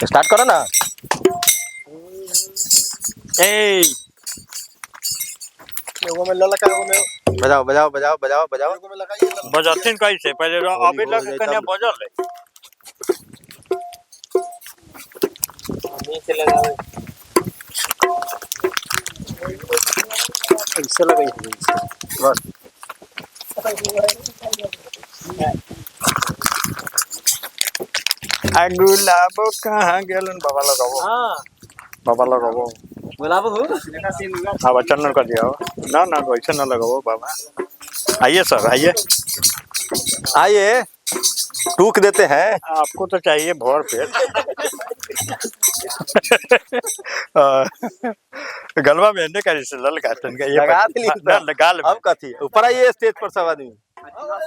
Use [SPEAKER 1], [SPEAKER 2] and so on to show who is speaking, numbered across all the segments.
[SPEAKER 1] Start करो ना।
[SPEAKER 2] ए
[SPEAKER 3] एगो में ललका एगो में
[SPEAKER 1] बजाओ बजाओ बजाओ बजाओ बजाओ।
[SPEAKER 3] एगो में लगाइए ललका।
[SPEAKER 2] बजथिन कैसे पहले अभी
[SPEAKER 1] होली
[SPEAKER 2] लग
[SPEAKER 1] हो
[SPEAKER 2] कन्या
[SPEAKER 1] जाए
[SPEAKER 2] बजल है।
[SPEAKER 3] नीचे लगाओ। ऐसे लगाइए बस।
[SPEAKER 2] आ गुलाब कहाँ गेलन बाबा लगाओ।
[SPEAKER 3] हां
[SPEAKER 2] बाबा लगाओ।
[SPEAKER 3] गुलाब हो
[SPEAKER 2] हाँ चंदन कर दिया ना ना वैसे ना लगाओ बाबा। आइए सर आइए।
[SPEAKER 1] आइए टूक देते हैं।
[SPEAKER 2] आपको तो चाहिए भर पेट। गलवा में ने का जैसे लल गातन का ये
[SPEAKER 1] लगा दिली
[SPEAKER 2] ना लगा ले।
[SPEAKER 1] अब कथी ऊपर आइए स्टेज पर सब आदमी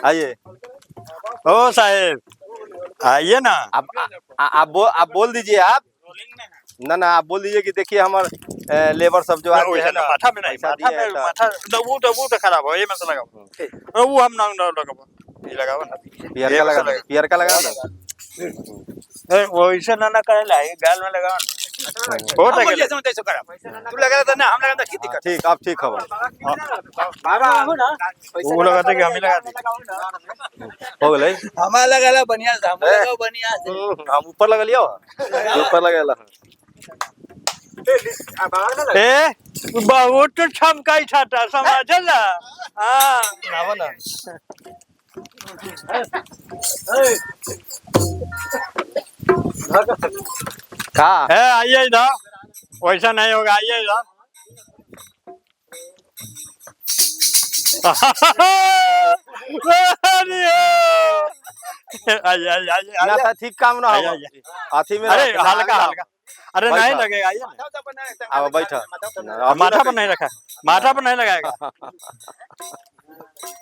[SPEAKER 1] आइए।
[SPEAKER 2] ओ साहेब आइए ना।
[SPEAKER 1] आप बोल दीजिए आप। ना ना आप बोल दीजिए कि देखिए हमारे लेबर सब जो आगे है ना
[SPEAKER 2] माथा में नहीं माथा वो तो खराब हो ये में से लगाओ वो हम ना लगाओ ये लगाओ ना
[SPEAKER 1] पियर का लगा ना।
[SPEAKER 2] वो ऐसे ना करे गाल में लगाओ ना हो तू लगा था ना हम लगा था खेती कर
[SPEAKER 1] ठीक अब ठीक खबर
[SPEAKER 3] बाबा हो ना
[SPEAKER 2] वो लगाते कि हम ही लगाते
[SPEAKER 1] हो गए।
[SPEAKER 3] हमारा लगाला बढ़िया से हम लगाओ बढ़िया से।
[SPEAKER 1] हम ऊपर लगा लिया ऊपर लगा
[SPEAKER 2] ए बहुत छमकाई छाता समझला हां
[SPEAKER 1] लावा ना। का
[SPEAKER 2] है आइए इधर वैसा नहीं होगा आइए इधर। आइए आइए आइए
[SPEAKER 1] ना ठीक काम ना होगा हाथी में।
[SPEAKER 2] अरे हल्का हल्का अरे नहीं लगेगा आइए
[SPEAKER 1] अब बैठा
[SPEAKER 2] माथा पर नहीं रखा माथा पर नहीं लगाएगा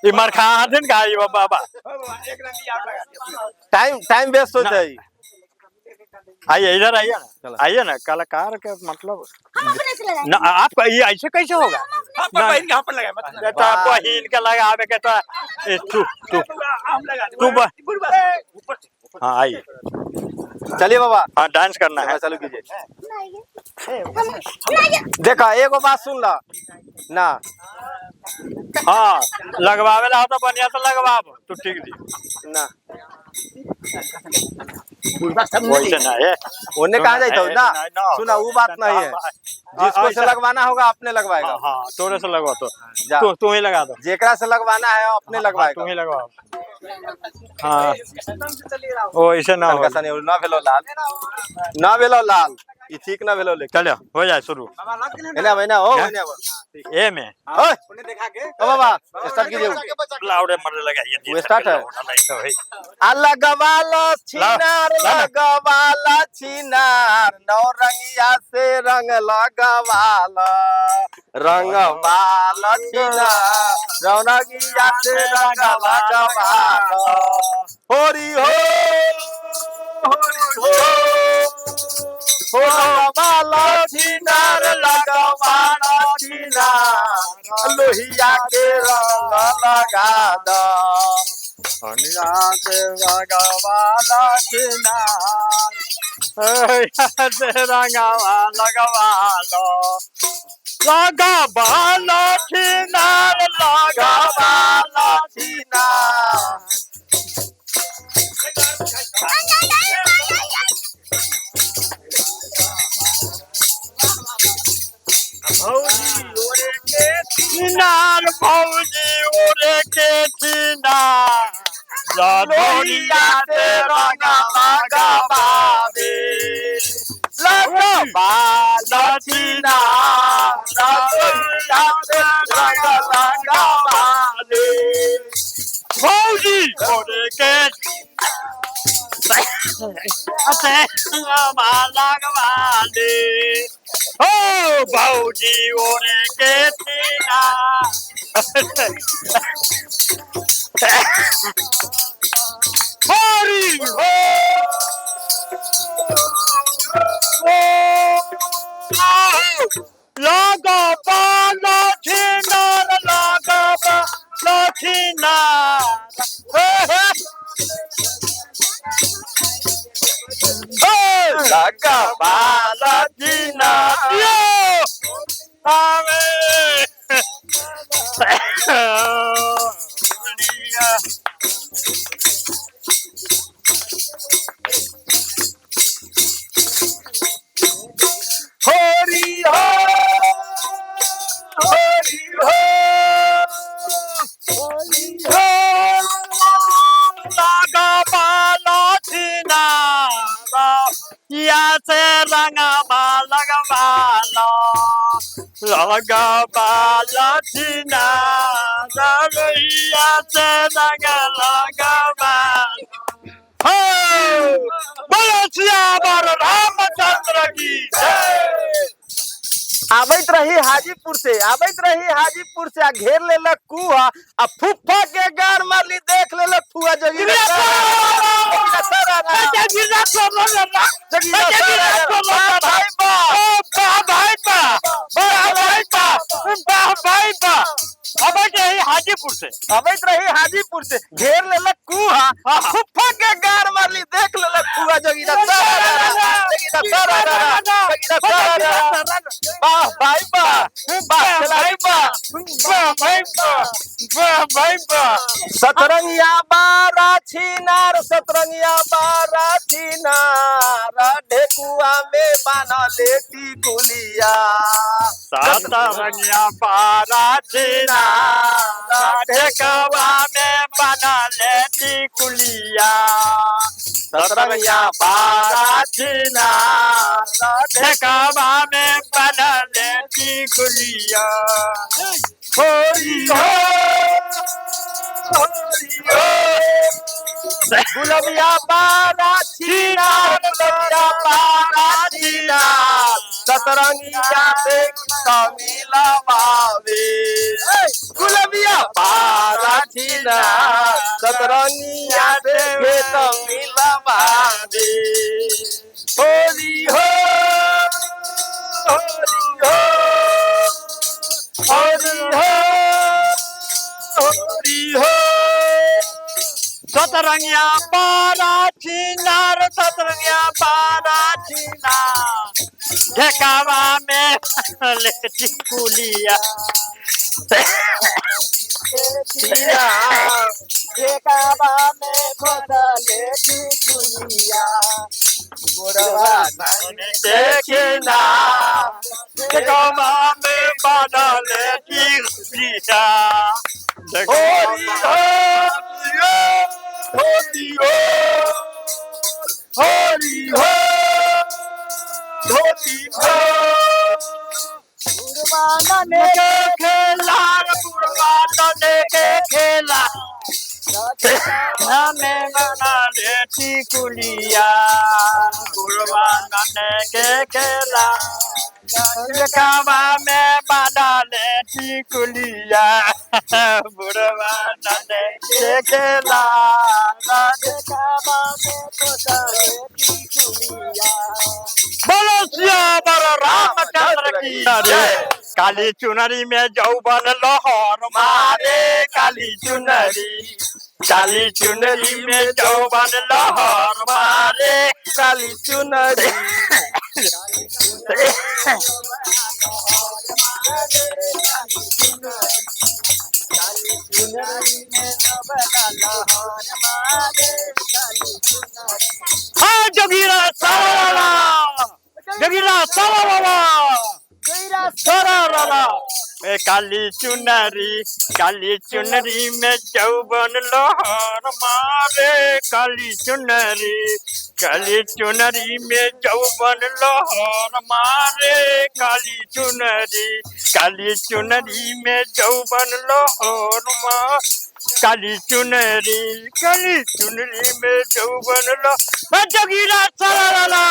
[SPEAKER 2] ये मार खा दिन का ये बाबा
[SPEAKER 1] टाइम वेस्ट होता है।
[SPEAKER 2] आइए इधर आइए ना कलाकार के मतलब ना आपका ये ऐसे कैसे होगा बहन के पर लगाए बेटा बहन के लगावे के तो तू हाँ आइए
[SPEAKER 1] चलिए बाबा
[SPEAKER 2] हाँ डांस करना है
[SPEAKER 1] चालू कीजिए। देखा एगो बात सुन ला ना।
[SPEAKER 2] हाँ लगवावे ला तो बढ़िया से लगवाब तू ठीक दी
[SPEAKER 1] ना
[SPEAKER 2] वैसे ना है
[SPEAKER 1] उन्हें कहा जाता है ना सुना वो बात नहीं है जिसको से लगवाना होगा अपने लगवाएगा।
[SPEAKER 2] हाँ तोरे से लगवा तो तू ही लगा दो
[SPEAKER 1] जेकरा से लगवाना है अपने लगवाएगा।
[SPEAKER 2] तू ही लगवाओ हाँ ओ ऐसे ना हो
[SPEAKER 1] ना भेलो लाल ना भेलो लाल ये ठीक ना भेलो लेकिन
[SPEAKER 2] चलो हो जाए शुरू
[SPEAKER 1] है ना भाई ना हो
[SPEAKER 2] ए में
[SPEAKER 1] उन्हें देखा के ओ बाबा स्टार्ट कीजिए।
[SPEAKER 2] लाउडे मर लगाइए
[SPEAKER 1] वो स्टार्ट है। लगवाला छिनार नौरंगिया से रंग लगवाला रंगवाला छिनार नौरंगिया से रंग लगवाला होरी हो लगवाला छिनार लगवाला छिनार लोहिया के रंग लगा दो
[SPEAKER 2] लगवाला छिनार रंगवा लगवालो लगवालो छिनार लगवालो छिनार छिनार भौजी उड़े के छिनार लोहिया से रंग लगवावे लगवालो छिनार लोहिया से रंग लगवावे भौजी उड़े के लगवाले ओ भौजी उड़े के छिनार हरी हो लगवालो छिनार लगवालो छिनार
[SPEAKER 1] लगा
[SPEAKER 2] बाला जीना दियो आवे
[SPEAKER 1] होरी हो होरी हो होरी हो
[SPEAKER 2] लगा बाला जीना या से रंगा लगा बाला लगा बाला जीना या से रंगा लगा बाला बोलो सियावर रामचंद्र की जय।
[SPEAKER 1] आवैत रही हाजीपुर से आ घेर लेलक कुआ आ फुफ्फा के गार मारली देख लेलक फुआ जगीरा हाजीपुर से घेर लेलक कुआ फुफ्फा के गार मारली देख लेलक फुआ जगीरा सतरंगिया बारा छिनार ढेकुआ में बाना लेती गुलिया
[SPEAKER 2] सतरंगिया बारा छिनार ढेकुआ में बना लेती कुलिया सतरंगिया बारा छिनार ढेकुआ में बना लेती कुलिया
[SPEAKER 1] होरी हो गुलबिया बारा छिनार सतरंगिया देख मिला बावे गुलबिया बारा छिनार सतरंगिया देख मिला बावे होली हो होली हो होली हो होली हो
[SPEAKER 2] सतरंगिया बारा छिनार सतरंगिया बारा छिनार ढेकावा में लेती कुलिया
[SPEAKER 1] ढेकावा में खोदा लेती कुलिया गोरवा
[SPEAKER 2] देखना ढेकावा में बना लेती कुलिया
[SPEAKER 1] होरी हो होली हो होली हो होली हो
[SPEAKER 2] पुरवाने के खेला पुरवाने के खेला हमें बना लेती कुलिया पुरवाने के खेला कावा में बना लेती कुलिया पुरवाने के खेला कावा में बना लेती कुलिया बोलो सियावर रामचंद्र की जय। काली चुनरी में जौवन लहर मारे काली चुनरी में जौवन लहर मारे
[SPEAKER 1] काली चुनरी
[SPEAKER 2] हाँ जोगीरा सारा जोगीरा सारा ए काली चुनरी में जौवन लहर मारे काली चुनरी में जौवन लहर मारे काली चुनरी में जौवन लहर मारे काली चुनरी में जौवन लहर जोगीरा सारा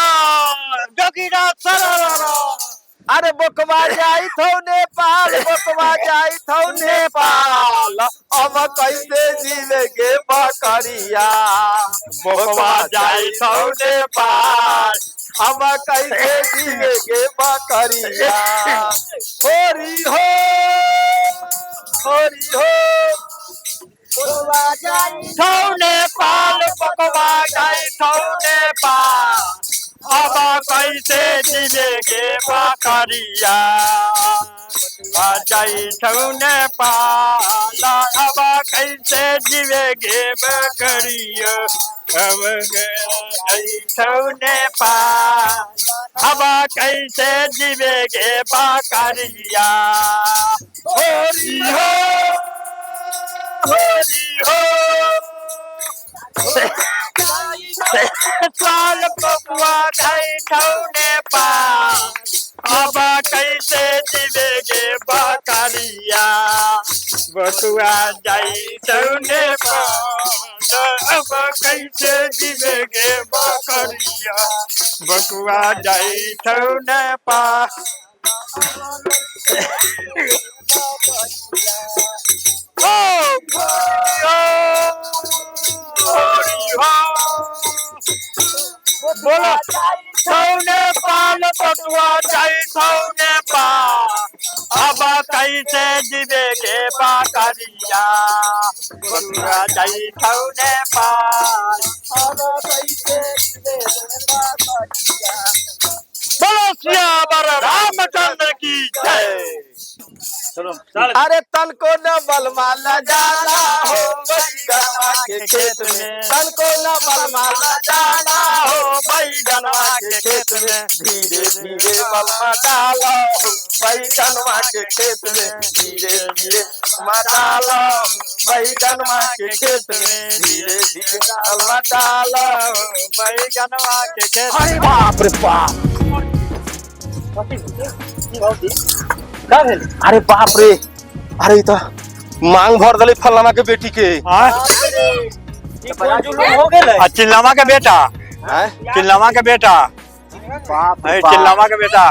[SPEAKER 1] अरे बोकवा जाई थो नेपाल अब कैसे जीवे के बकरिया
[SPEAKER 2] बोकवा जाई थो नेपाल
[SPEAKER 1] अब कैसे जीवे के बकरिया होरी हो होरी हो बोकवा जाई
[SPEAKER 2] थो नेपाल बोकवा जाई थो नेपाल अब कैसे जीवे के बकरिया जाई ठौने पाला अब कैसे जीवे के बकरिया अब जाई ठौने पाला अब कैसे जीवे के बकरिया होरी हो साल बबुआ खाई ठौने पा अब कैसे जीवेगे बकरिया बटुआ जाई ठौने पा अब कैसे जीवेगे बकरिया बटुआ जाई ठौने पा बोलो सौने पाल पटुआ जाई सौने पा अब कैसे जीवे के बकरिया बटुआ जाई सौने पा अब कैसे जीवे के बकरिया बोलो सियावर रामचंद्र की जय।
[SPEAKER 1] अरे तन को न बलमाला जाना हो बैगनवा के खेत में तन को न बलमाला जाना हो बैगनवा के खेत में धीरे धीरे बलमा डालो बैगनवा के खेत में धीरे धीरे बलमा डालो बैगनवा के खेत में धीरे धीरे बलमा डालो बैगनवा के खेत। अरे बाप रे बाप अरे बाप रे अरे तो मांग भर दले फलाना के बेटी के
[SPEAKER 2] चिल्लामा के बेटा चिल्लामा के बेटा चिल्लामा के बेटा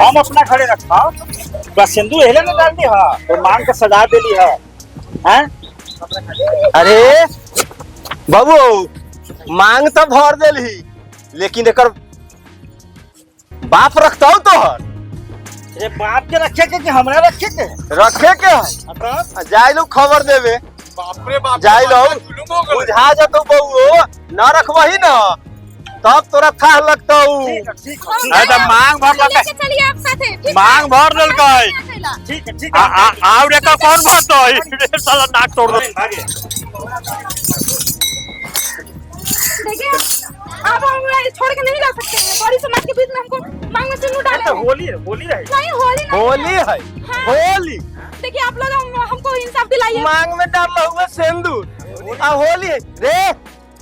[SPEAKER 4] हम अपना खड़े रखा बस सिंदूर हेले में डाल दी है तो मांग के सजा देली है हैं?
[SPEAKER 1] अरे बाबू मांग तो भर देली लेकिन एकर बाप रखता हो तोहर
[SPEAKER 4] ये बाप के रखे के कि हमरा रखे के
[SPEAKER 1] रखे के है जाई लो खबर देवे जाई लो बुझा जतो बउओ न रखबही न तब तोरा था लगता
[SPEAKER 2] तो मांग भर
[SPEAKER 5] चलिए आप साथे
[SPEAKER 2] मांग भर दिल
[SPEAKER 4] ठीक है
[SPEAKER 2] और एक कौन भरतो साला नाक तोड़ दो
[SPEAKER 5] देखिए आप हम छोड़ के नहीं जा सकते हैं बड़ी समाज के बीच में हमको मांग में सिंदूर डाले
[SPEAKER 4] तो होली रही
[SPEAKER 5] नहीं होली नहीं
[SPEAKER 1] होली है होली
[SPEAKER 5] देखिए आप लोग हमको इंसाफ दिलाइए
[SPEAKER 1] मांग में डाल हुआ सिंदूर आ होली है रे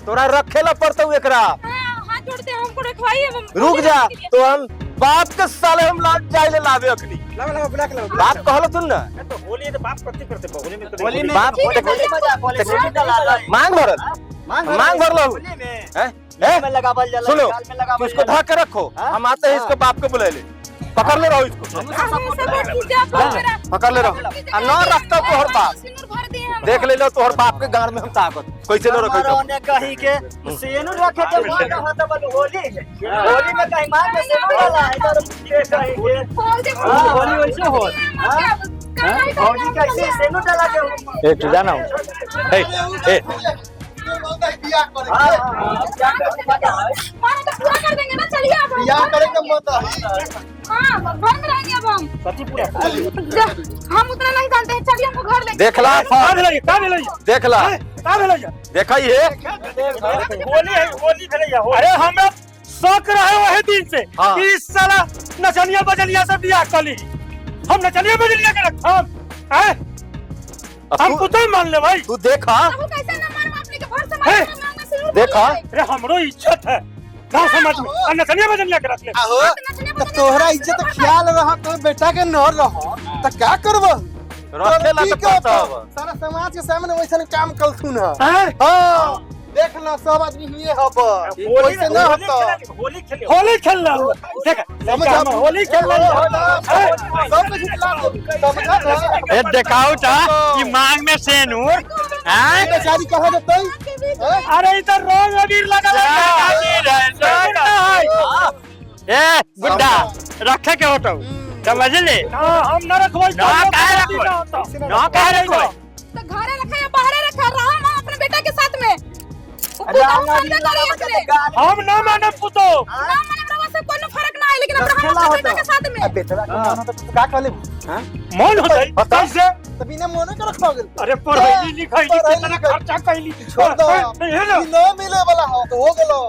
[SPEAKER 1] तोरा रखेला पड़ता एकरा
[SPEAKER 5] हाथ जोड़ते हैं हमको रखवाइए
[SPEAKER 1] रुक जा तो हम बाप के साले हम जाए ले लावे अखनी बाप कहलो तुम ना
[SPEAKER 4] तो होली तो बाप करते करते होली में तो
[SPEAKER 1] होली में बाप मांग भरल मांग भर लो सुनो तू इसको ढक के रखो हम आते हैं इसके बाप को बुला ले पकड़ ले रहो इसको पकड़ ले रहो न रखता तोहर बाप देख ले लो तोहर बाप के गांव में हम ताकत कैसे न रखो
[SPEAKER 3] कहीं के सेनु रखे के मांग होता बल होली में कहीं मांग में सेनु वाला है तो कहीं के होली वैसे हो होली कैसे सेनु डाला के
[SPEAKER 2] ए तू जाना ए ए
[SPEAKER 5] कर देंगे ना चलिए आप हम उतना नहीं जानते हैं चलिए हमको घर ले
[SPEAKER 1] देखला देखला देखा ये
[SPEAKER 4] होली भैया अरे हमें शौक रहे वही दिन से कि इस साला नचनिया बजनिया से बियाह कली हम नचनिया बजनिया के रखा हम कुछ मान ले भाई
[SPEAKER 1] तू देखा
[SPEAKER 4] देखा अरे हमरो इज्जत है गाँव समाज में नचनिया बजनिया के रख ले
[SPEAKER 6] तोहरा इज्जत ख्याल रहा तो बेटा के न रहो तो क्या करबो
[SPEAKER 1] रखे ला तो पता
[SPEAKER 6] सारा समाज के सामने वैसा काम कलथुन है हां देख लो सब आदमी हुए हब वैसे न होता
[SPEAKER 4] होली खेल रहा हूं देख
[SPEAKER 6] समझ
[SPEAKER 4] होली खेल रहा
[SPEAKER 6] सब कुछ ला समझा
[SPEAKER 2] ए देखाओ ता कि मांग में सेनूर हैं
[SPEAKER 6] बेचारी कहां जतई
[SPEAKER 4] अरे इधर रंग अबीर लगा
[SPEAKER 2] ए गुड्डा रखे के होतो समझ ले
[SPEAKER 4] हम न रखवाई
[SPEAKER 2] ना काहे रखो ना काहे रखो
[SPEAKER 5] तो घरे रखा या बाहर रखा रहा हम अपने बेटा के साथ में वो पुतौ मानते करिए करे
[SPEAKER 4] हम ना माने पुतो
[SPEAKER 5] ना माने हमरा से कोनो फर्क ना है लेकिन हमरा बेटा के साथ में
[SPEAKER 6] बेटा तो का कहले हां
[SPEAKER 4] मन होतै कैसे
[SPEAKER 6] तभी ने मोने कर रखा गेल
[SPEAKER 4] अरे पढ़ैली लिखैली कितना खर्चा कैली
[SPEAKER 6] छोड़ दो न मिले वाला हो तो हो गेलो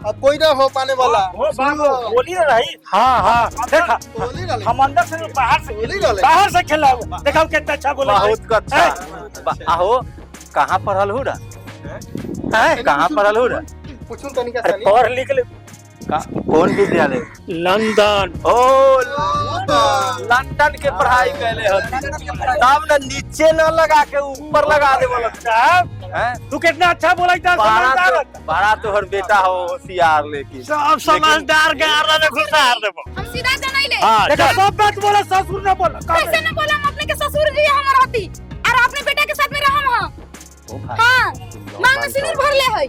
[SPEAKER 6] अब कोई ना हो पाने वाला
[SPEAKER 4] वो बाबू बोली रही हां देखा
[SPEAKER 6] बोली ना
[SPEAKER 4] हम अंदर से
[SPEAKER 6] बोली ना
[SPEAKER 4] बाहर से खेलाओ देखो कितना अच्छा बोला
[SPEAKER 1] बहुत अच्छा आहो कहाँ पढ़ल हो रहा है कहाँ पढ़ल हो रहा
[SPEAKER 6] पूछूं तनी का
[SPEAKER 4] अरे पढ़ लिख ले
[SPEAKER 1] कौन विद्यालय
[SPEAKER 4] लंदन
[SPEAKER 1] ओ लंदन के पढ़ाई कैले हो तब न नीचे न लगा के ऊपर लगा दे बोला
[SPEAKER 4] साहब तू कितना अच्छा बोला था समझदार
[SPEAKER 1] बड़ा तोहर बेटा हो होशियार लेकिन
[SPEAKER 2] सब समझदार के आरा ने घुसार देबो
[SPEAKER 5] हम सीधा जनाई ले
[SPEAKER 2] हां
[SPEAKER 4] देखा सब बात बोला ससुर न बोला
[SPEAKER 5] कैसे न बोला हम अपने के ससुर जी हमर हती और अपने बेटा के साथ में रहम हां हां मां में सिर भर ले है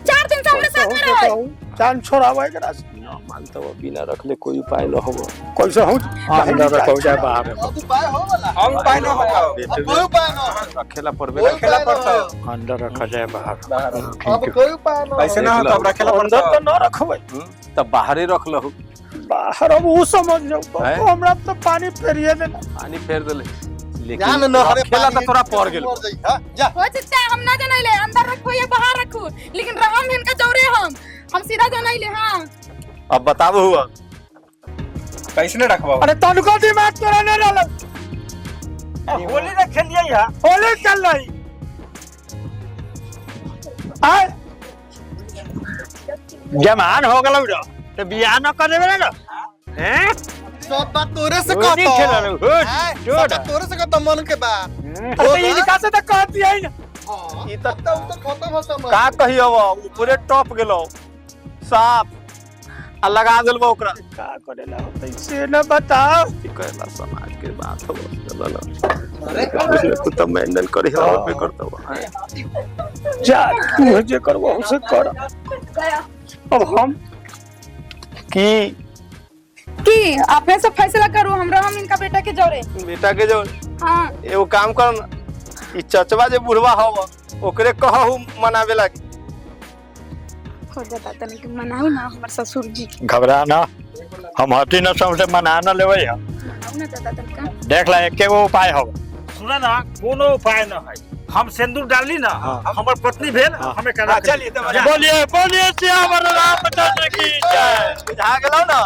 [SPEAKER 5] 4 दिन से हमने साथ में रहे
[SPEAKER 4] जान छोड़ावे के रास
[SPEAKER 1] न मानता वो बिना रखले कोई उपाय न होबो
[SPEAKER 4] कैसे हो अंदर रखो जाए बाहर
[SPEAKER 6] अब उपाय हो वाला
[SPEAKER 1] हम उपाय न होगा
[SPEAKER 6] कोई उपाय ना
[SPEAKER 1] रखेला पड़बे रखेला पड़ता
[SPEAKER 2] अंदर रखा जाए बाहर
[SPEAKER 6] अब कोई उपाय ना
[SPEAKER 1] ऐसे ना हो तब रखेला
[SPEAKER 4] अंदर
[SPEAKER 1] पड़ता
[SPEAKER 4] तो न रखबै
[SPEAKER 1] तब बाहर ही रख लहु
[SPEAKER 4] बाहर अब वो समझ जाओ
[SPEAKER 1] हैं?
[SPEAKER 4] हमरा तो पानी फेरिए देना
[SPEAKER 1] पानी फेर देले
[SPEAKER 6] जान
[SPEAKER 1] लेकिन
[SPEAKER 6] न हरे
[SPEAKER 1] रखेला तो तोरा पड़ गेल
[SPEAKER 6] जा
[SPEAKER 5] हो चित्ता हम ना जनाई ले अंदर रखो या बाहर रखो लेकिन रहम इनका जौरे हम सीधा जनाई ले हां
[SPEAKER 1] अब बताबो हुआ कैसे ने रखबा
[SPEAKER 4] अरे तनको दिमाग तोरा न रहल होली रे खेलिए या होली चल रही आय
[SPEAKER 2] जमान हो गेलौ रे तो बियाह न कर देबे ना हैं
[SPEAKER 6] सब बात तोरे से
[SPEAKER 2] होली
[SPEAKER 6] कहतो
[SPEAKER 2] खेलल हो
[SPEAKER 6] सब
[SPEAKER 2] छोड़
[SPEAKER 6] बात तोरे से कहतो मन के बा
[SPEAKER 4] अरे इनका से तो कह दिया ही ना
[SPEAKER 6] ई तक तो खत्म हो सब
[SPEAKER 1] का कहियो पूरे टॉप गेलो साफ आ लगा देलबो ओकरा
[SPEAKER 4] का करेला होतै से न बताओ
[SPEAKER 1] कहला समाज के बात हो चलल तू तो मेंटल करे हो पे करतो
[SPEAKER 4] जा तू जे करबो उसे कर अब हम
[SPEAKER 5] की आपने सब फैसला करो हमरा हम इनका बेटा के जौरे
[SPEAKER 1] बेटा के जो
[SPEAKER 5] हां
[SPEAKER 1] एगो काम कर न, ई चचवा जे बुढ़वा हो ओकरे कहू मनावे लागी
[SPEAKER 5] हो जाता तने कि मनाऊ ना हमर ससुर जी
[SPEAKER 2] घबरा ना हम हती न समझे मना न लेबै
[SPEAKER 5] मनाऊ ना दादा तनका
[SPEAKER 2] देख ला एके गो उपाय हो
[SPEAKER 4] सुना ना कोनो उपाय न है हम सिंदूर डालली ना हमर पत्नी भेल हमें करा
[SPEAKER 1] चलिए तो
[SPEAKER 2] बोलिए बोलिए श्याम रामचंद्र की जय
[SPEAKER 1] बुझा गेलौ ना